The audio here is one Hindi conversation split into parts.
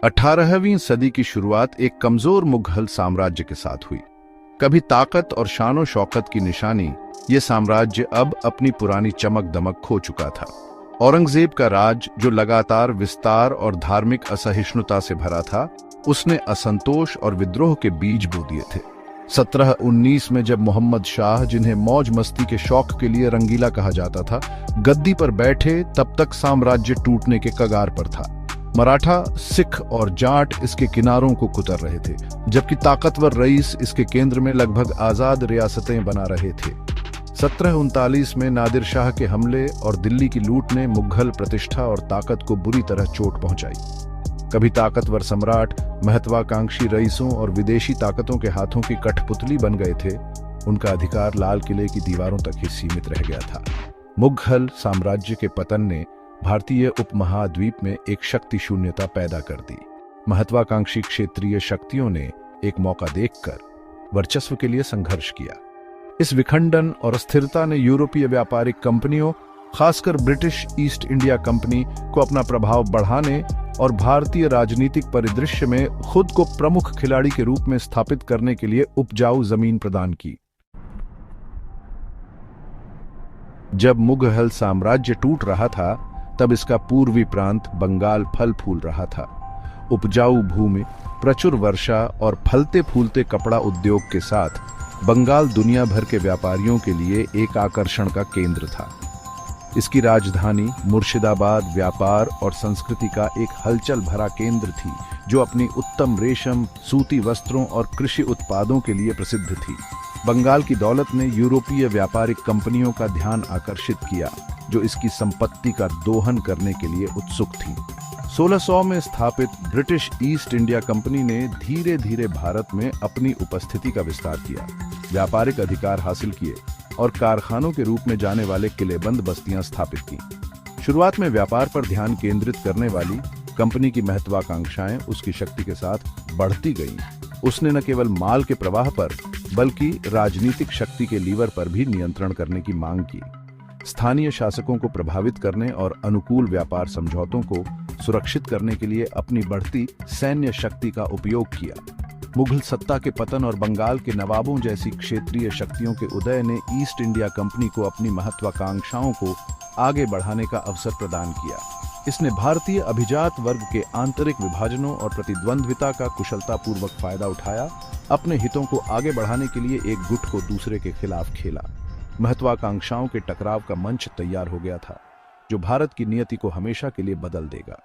18वीं सदी की शुरुआत एक कमजोर मुगल साम्राज्य के साथ हुई। कभी ताकत और शानो शौकत की निशानी, ये साम्राज्य अब अपनी पुरानी चमक दमक खो चुका था। औरंगजेब का राज, जो लगातार विस्तार और धार्मिक असहिष्णुता से भरा था, उसने असंतोष और विद्रोह के बीज बो दिए थे। 1719 में जब मोहम्मद शाह, जिन्हें मौज मस्ती के शौक के लिए रंगीला कहा जाता था, गद्दी पर बैठे, तब तक साम्राज्य टूटने के कगार पर था। मराठा, सिख और जाट इसके किनारों को कुतर रहे थे, जबकि ताकतवर रईस इसके केंद्र में लगभग आजाद रियासतें बना रहे थे। 1739 में नादिर शाह के हमले और दिल्ली की लूट ने मुगल प्रतिष्ठा और ताकत को बुरी तरह चोट पहुंचाई। कभी ताकतवर सम्राट महत्वाकांक्षी रईसों और विदेशी ताकतों के हाथों की कठपुतली बन गए थे। उनका अधिकार लाल किले की दीवारों तक ही सीमित रह गया था। मुगल साम्राज्य के पतन ने भारतीय उपमहाद्वीप में एक शक्ति शून्यता पैदा कर दी। महत्वाकांक्षी क्षेत्रीय शक्तियों ने एक मौका देखकर वर्चस्व के लिए संघर्ष किया। इस विखंडन और अस्थिरता ने यूरोपीय व्यापारिक कंपनियों, खासकर ब्रिटिश ईस्ट इंडिया कंपनी, को अपना प्रभाव बढ़ाने और भारतीय राजनीतिक परिदृश्य में खुद को प्रमुख खिलाड़ी के रूप में स्थापित करने के लिए उपजाऊ जमीन प्रदान की। जब मुगल साम्राज्य टूट रहा था, तब इसका पूर्वी प्रांत बंगाल फल फूल रहा था। उपजाऊ भूमि, प्रचुर वर्षा और फलते फूलते कपड़ा उद्योग के साथ बंगाल दुनिया भर के व्यापारियों के लिए एक आकर्षण का केंद्र था। इसकी राजधानी मुर्शिदाबाद व्यापार और संस्कृति का एक हलचल भरा केंद्र थी, जो अपनी उत्तम रेशम, सूती वस्त्रों और कृषि उत्पादों के लिए प्रसिद्ध थी। बंगाल की दौलत ने यूरोपीय व्यापारिक कंपनियों का ध्यान आकर्षित किया, जो इसकी संपत्ति का दोहन करने के लिए उत्सुक थी। 1600 में स्थापित ब्रिटिश ईस्ट इंडिया कंपनी ने धीरे धीरे भारत में अपनी उपस्थिति का विस्तार किया, व्यापारिक अधिकार हासिल किए और कारखानों के रूप में जाने वाले किलेबंद बस्तियां स्थापित की। शुरुआत में व्यापार पर ध्यान केंद्रित करने वाली कंपनी की महत्वाकांक्षाएं उसकी शक्ति के साथ बढ़ती गईं। उसने न केवल माल के प्रवाह पर, बल्कि राजनीतिक शक्ति के लीवर पर भी नियंत्रण करने की मांग की। स्थानीय शासकों को प्रभावित करने और अनुकूल व्यापार समझौतों को सुरक्षित करने के लिए अपनी बढ़ती सैन्य शक्ति का उपयोग किया। मुगल सत्ता के पतन और बंगाल के नवाबों जैसी क्षेत्रीय शक्तियों के उदय ने ईस्ट इंडिया कंपनी को अपनी महत्वाकांक्षाओं को आगे बढ़ाने का अवसर प्रदान किया। इसने भारतीय अभिजात वर्ग के आंतरिक विभाजनों और प्रतिद्वंद्विता का कुशलतापूर्वक फायदा उठाया, अपने हितों को आगे बढ़ाने के लिए एक गुट को दूसरे के खिलाफ खेला। महत्वाकांक्षाओं के टकराव का मंच तैयार हो गया था, जो भारत की नियति को हमेशा के लिए बदल देगा।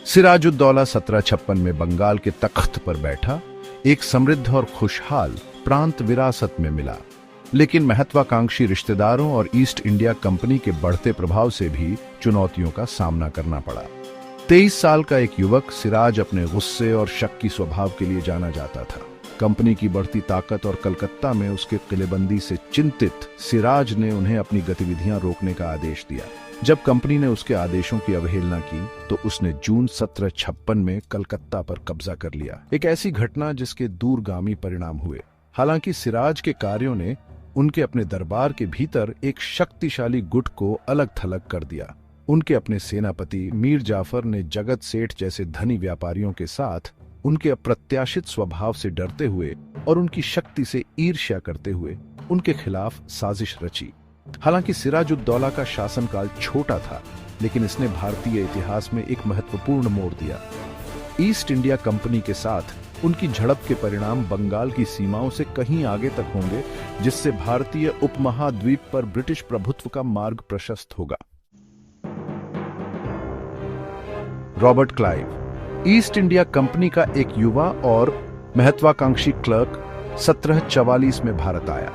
सिराजुद्दौला 1756 में बंगाल के तख्त पर बैठा, एक समृद्ध और खुशहाल प्रांत विरासत में मिला। लेकिन महत्वाकांक्षी रिश्तेदारों और ईस्ट इंडिया कंपनी के बढ़ते प्रभाव से भी चुनौतियों का सामना करना पड़ा। 23 साल का एक युवक सिराज अपने गुस्से और शक की स्वभाव के लिए जाना जाता था। कंपनी की बढ़ती ताकत और कलकत्ता में उसके किलेबंदी से चिंतित सिराज ने उन्हें अपनी गतिविधियां रोकने का आदेश दिया। जब कंपनी ने उसके आदेशों की अवहेलना की, तो उसने जून 1756 में कलकत्ता पर कब्जा कर लिया। एक ऐसी घटना जिसके दूरगामी परिणाम हुए। हालांकि सिराज के कार्यों ने उनके अपने दरबार के भीतर एक शक्तिशाली गुट को अलग थलग कर दिया। उनके अपने सेनापति मीर जाफर ने जगत सेठ जैसे धनी व्यापारियों के साथ उनके अप्रत्याशित स्वभाव से डरते हुए और उनकी शक्ति से ईर्ष्या करते हुए उनके खिलाफ साजिश रची। हालांकि सिराजुद्दौला का शासनकाल छोटा था, लेकिन इसने भारतीय इतिहास में एक महत्वपूर्ण मोड़ दिया। ईस्ट इंडिया कंपनी के साथ उनकी झड़प के परिणाम बंगाल की सीमाओं से कहीं आगे तक होंगे, जिससे भारतीय उपमहाद्वीप पर ब्रिटिश प्रभुत्व का मार्ग प्रशस्त होगा। Robert Clive, east India company का एक युवा और महत्वाकांक्षी क्लर्क, 1744 में भारत आया।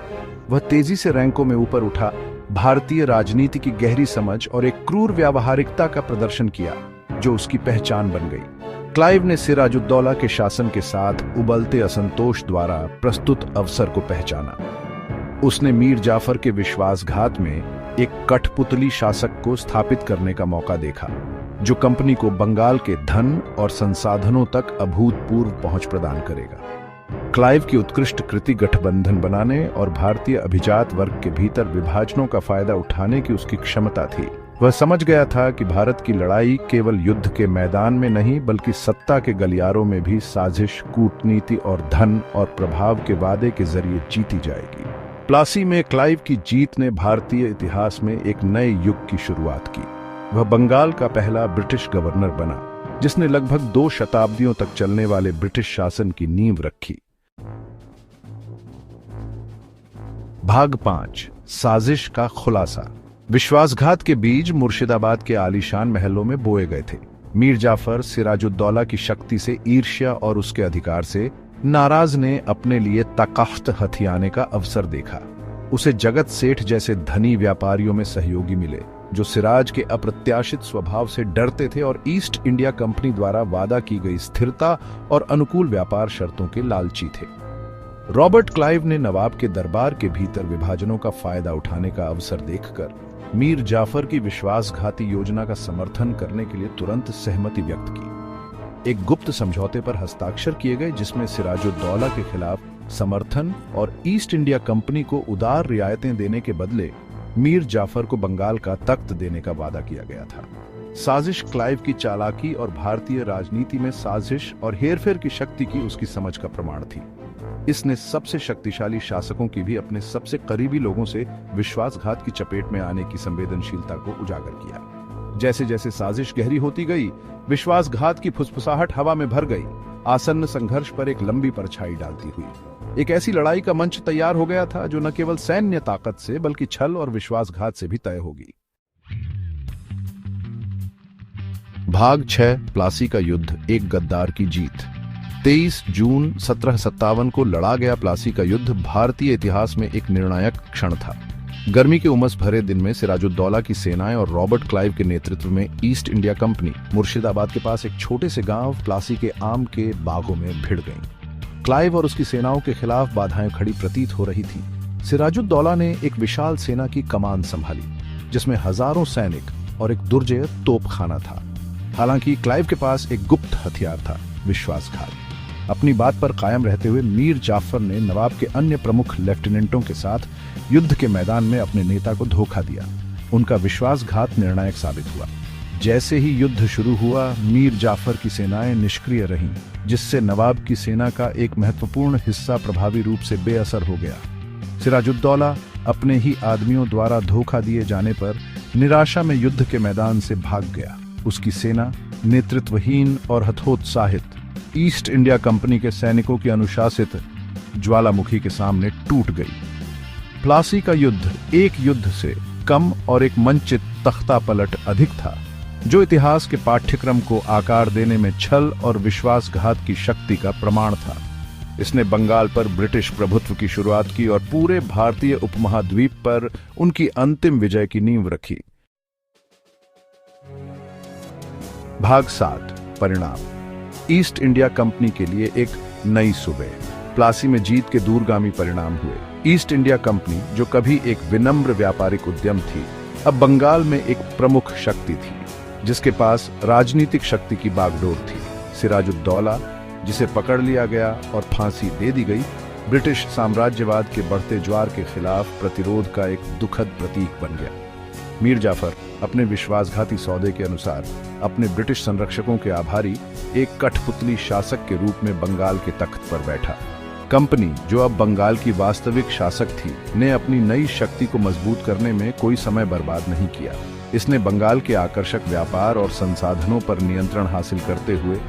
वह तेजी से रैंकों में ऊपर उठा, भारतीय राजनीति की गहरी समझ और एक क्रूर व्यावहारिकता का प्रदर्शन किया, जो उसकी पहचान बन गई। क्लाइव ने सिराजुद्दौला के शासन के साथ उबलते असंतोष द्वारा प्रस्तुत अवसर को पहचाना। उसने मीर जाफर के विश्वासघात में एक कठपुतली शासक को स्थापित करने का मौका देखा, जो कंपनी को बंगाल के धन और संसाधनों तक अभूतपूर्व पहुंच प्रदान करेगा। क्लाइव की उत्कृष्ट कृति गठबंधन बनाने और भारतीय अभिजात वर्ग के भीतर विभाजनों का फायदा उठाने की उसकी क्षमता थी। वह समझ गया था कि भारत की लड़ाई केवल युद्ध के मैदान में नहीं बल्कि सत्ता के गलियारों में भी साजिश, कूटनीति और धन और प्रभाव के वादे के जरिए जीती जाएगी। प्लासी में क्लाइव की जीत ने भारतीय इतिहास में एक नए युग की शुरुआत की। वह बंगाल का पहला ब्रिटिश गवर्नर बना, जिसने लगभग 2 शताब्दियों तक चलने वाले ब्रिटिश शासन की नींव रखी। भाग 5, साजिश का खुलासा। विश्वासघात के बीज मुर्शिदाबाद के आलीशान महलों में बोए गए थे। मीर जाफर सिराजुद्दौला की शक्ति से ईर्ष्या और उसके अधिकार से नाराज ने अपने लिए तख्त हथियाने का अवसर देखा। उसे जगत सेठ जैसे धनी व्यापारियों में सहयोगी मिले, जो सिराज के अप्रत्याशित स्वभाव से डरते थे और ईस्ट इंडिया कंपनी द्वारा वादा की गई स्थिरता और अनुकूल व्यापार शर्तों के लालची थे। रॉबर्ट क्लाइव ने नवाब के दरबार के भीतर विभाजनों का फायदा उठाने का अवसर देखकर मीर जाफर की विश्वासघाती योजना का समर्थन करने के लिए तुरंत सहमति व्यक्त की। एक गुप्त समझौते पर हस्ताक्षर किए गए, जिसमें सिराजुद्दौला के खिलाफ समर्थन और ईस्ट इंडिया कंपनी को उदार रियायतें देने के बदले मीर जाफर को बंगाल का तख्त देने का वादा किया गया था। साजिश क्लाइव की चालाकी और भारतीय राजनीति में साजिश और हेरफेर की शक्ति की उसकी समझ का प्रमाण थी। इसने सबसे शक्तिशाली शासकों की भी अपने सबसे करीबी लोगों से विश्वासघात की चपेट में आने की संवेदनशीलता को उजागर किया। जैसे जैसे साजिश गहरी होती गई, विश्वासघात की फुसफुसाहट हवा में भर गई, आसन्न संघर्ष पर एक लंबी परछाई डालती हुई। एक ऐसी लड़ाई का मंच तैयार हो गया था जो न केवल सैन्य ताकत से बल्कि छल और विश्वासघात से भी तय होगी। भाग 6, प्लासी का युद्ध, एक गद्दार की जीत। 23 जून 1757 को लड़ा गया प्लासी का युद्ध भारतीय इतिहास में एक निर्णायक क्षण था। गर्मी के उमस भरे दिन में सिराजुद्दौला की सेनाएं और रॉबर्ट क्लाइव के नेतृत्व में ईस्ट इंडिया कंपनी मुर्शिदाबाद के पास एक छोटे से गांव प्लासी के आम के बागों में भिड़ गईं। क्लाइव और उसकी सेनाओं के खिलाफ बाधाएं खड़ी प्रतीत हो रही थी। सिराजुद्दौला ने एक विशाल सेना की कमान संभाली, जिसमें हजारों सैनिक और एक दुर्जय तोपखाना था। हालांकि क्लाइव के पास एक गुप्त हथियार था, विश्वासघात। अपनी बात पर कायम रहते हुए मीर जाफर ने नवाब के अन्य प्रमुख लेफ्टिनेंटों के साथ युद्ध के मैदान में अपने नेता को धोखा दिया। उनका विश्वासघात निर्णायक साबित हुआ। जैसे ही युद्ध शुरू हुआ, मीर जाफर की सेनाएं निष्क्रिय रहीं, जिससे नवाब की सेना का एक महत्वपूर्ण हिस्सा प्रभावी रूप से बेअसर हो गया। सिराजुद्दौला अपने ही आदमियों द्वारा धोखा दिए जाने पर निराशा में युद्ध के मैदान से भाग गया। उसकी सेना नेतृत्वहीन और हतोत्साहित ईस्ट इंडिया कंपनी के सैनिकों की अनुशासित ज्वालामुखी के सामने टूट गई। प्लासी का युद्ध एक युद्ध से कम और एक मंचित तख्ता पलट अधिक था, जो इतिहास के पाठ्यक्रम को आकार देने में छल और विश्वासघात की शक्ति का प्रमाण था। इसने बंगाल पर ब्रिटिश प्रभुत्व की शुरुआत की और पूरे भारतीय उपमहाद्वीप पर उनकी अंतिम विजय की नींव रखी। भाग 7, परिणाम। ईस्ट इंडिया कंपनी के लिए एक नई सुबह। प्लासी में जीत के दूरगामी परिणाम हुए। ईस्ट इंडिया कंपनी, जो कभी एक विनम्र व्यापारिक उद्यम थी, अब बंगाल में एक प्रमुख शक्ति थी, जिसके पास राजनीतिक शक्ति की बागडोर थी। सिराजुद्दौला, जिसे पकड़ लिया गया और फांसी दे दी गई, ब्रिटिश साम्राज्यवाद के बढ़ते ज्वार के खिलाफ प्रतिरोध का एक दुखद प्रतीक बन गया। मीर जाफर अपने विश्वासघाती सौदे के अनुसार अपने ब्रिटिश संरक्षकों के आभारी एक कठपुतली शासक के रूप में बंगाल के तख्त पर बैठा। कंपनी, जो अब बंगाल की वास्तविक शासक थी, ने अपनी नई शक्ति को मजबूत करने में कोई समय बर्बाद नहीं किया। इसने बंगाल के आकर्षक व्यापार और संसाधनों पर नियंत्रण हासिल करते हुए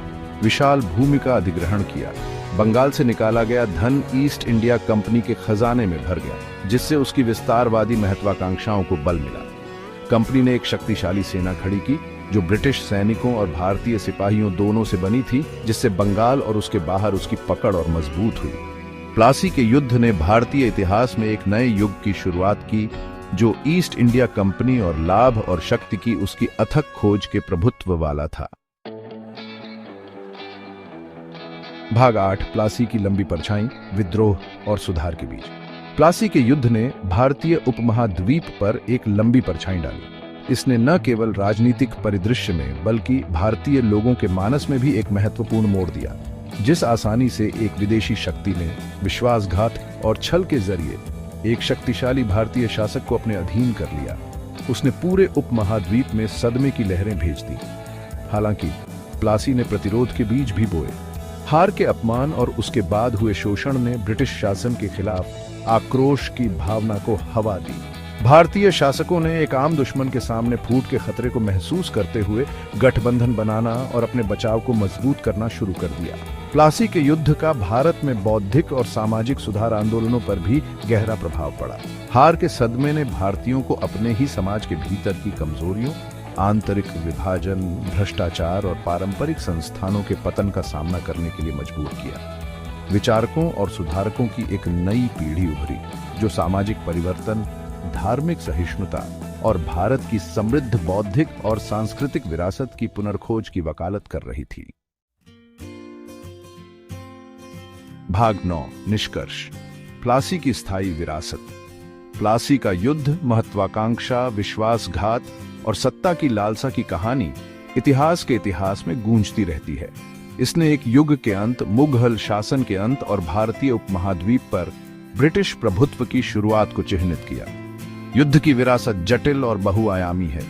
विशाल भूमि का अधिग्रहण किया। बंगाल से निकाला गया धन ईस्ट इंडिया कंपनी के खजाने में भर गया, जिससे उसकी विस्तारवादी महत्वाकांक्षाओं को बल मिला। कंपनी ने एक शक्तिशाली सेना खड़ी की, जो ब्रिटिश सैनिकों और भारतीय सिपाहियों दोनों से बनी थी, जिससे बंगाल और उसके बाहर उसकी पकड़ और मजबूत हुई। प्लासी के युद्ध ने भारतीय इतिहास में एक नए युग की शुरुआत की, जो ईस्ट इंडिया कंपनी और लाभ और शक्ति की उसकी अथक खोज के प्रभुत्व वाला था। भाग 8, प्लासी की लंबी परछाई, विद्रोह और सुधार के बीच। प्लासी के युद्ध ने भारतीय उपमहाद्वीप पर एक लंबी परछाई डाली। इसने न केवल राजनीतिक परिदृश्य में बल्कि भारतीय लोगों के मानस में भी एक महत्वपूर्ण मोड़ दिया। जिस आसानी से एक विदेशी शक्ति ने विश्वासघात और छल के जरिए एक शक्तिशाली भारतीय शासक को अपने अधीन कर लिया, उसने पूरे उपमहाद्वीप में सदमे की लहरें भेज दी। हालांकि प्लासी ने प्रतिरोध के बीज भी बोए। हार के अपमान और उसके बाद हुए शोषण ने ब्रिटिश शासन के खिलाफ आक्रोश की भावना को हवा दी। भारतीय शासकों ने एक आम दुश्मन के सामने फूट के खतरे को महसूस करते हुए गठबंधन बनाना और अपने बचाव को मजबूत करना शुरू कर दिया। प्लासी के युद्ध का भारत में बौद्धिक और सामाजिक सुधार आंदोलनों पर भी गहरा प्रभाव पड़ा। हार के सदमे ने भारतीयों को अपने ही समाज के भीतर की कमजोरियों, आंतरिक विभाजन, भ्रष्टाचार और पारंपरिक संस्थानों के पतन का सामना करने के लिए मजबूर किया। विचारकों और सुधारकों की एक नई पीढ़ी उभरी जो सामाजिक परिवर्तन, धार्मिक सहिष्णुता और भारत की समृद्ध बौद्धिक और सांस्कृतिक विरासत की पुनर्खोज की वकालत कर रही थी। भाग 9 निष्कर्ष। प्लासी की स्थायी विरासत। प्लासी का युद्ध, महत्वाकांक्षा, विश्वासघात और सत्ता की लालसा की कहानी इतिहास के इतिहास में गूंजती रहती है। इसने एक युग के अंत, मुगल शासन के अंत और भारतीय उपमहाद्वीप पर ब्रिटिश प्रभुत्व की शुरुआत को चिह्नित किया। युद्ध की विरासत जटिल और बहुआयामी है,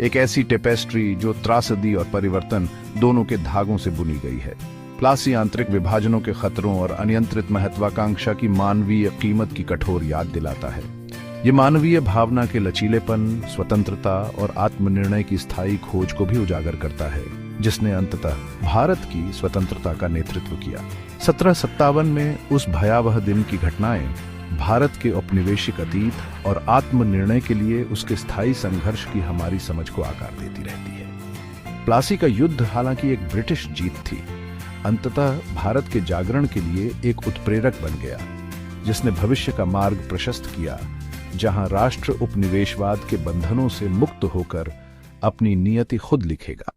एक ऐसी टेपेस्ट्री जो त्रासदी और परिवर्तन दोनों के धागों से बुनी गई है। प्लासी आंतरिक विभाजनों के खतरों और अनियंत्रित महत्वाकांक्षा की मानवीय कीमत की कठोर याद दिलाता है। ये मानवीय भावना के लचीलेपन, स्वतंत्रता और आत्मनिर्णय की स्थायी खोज को भी उजागर करता है, जिसने अंततः भारत की स्वतंत्रता का नेतृत्व किया। 1757 में उस भयावह दिन की घटनाएं भारत के औपनिवेशिक अतीत और आत्मनिर्णय के लिए उसके स्थायी संघर्ष की हमारी समझ को आकार देती रहती है। प्लासी का युद्ध हालांकि एक ब्रिटिश जीत थी, अंततः भारत के जागरण के लिए एक उत्प्रेरक बन गया, जिसने भविष्य का मार्ग प्रशस्त किया, जहां राष्ट्र उपनिवेशवाद के बंधनों से मुक्त होकर अपनी नियति खुद लिखेगा।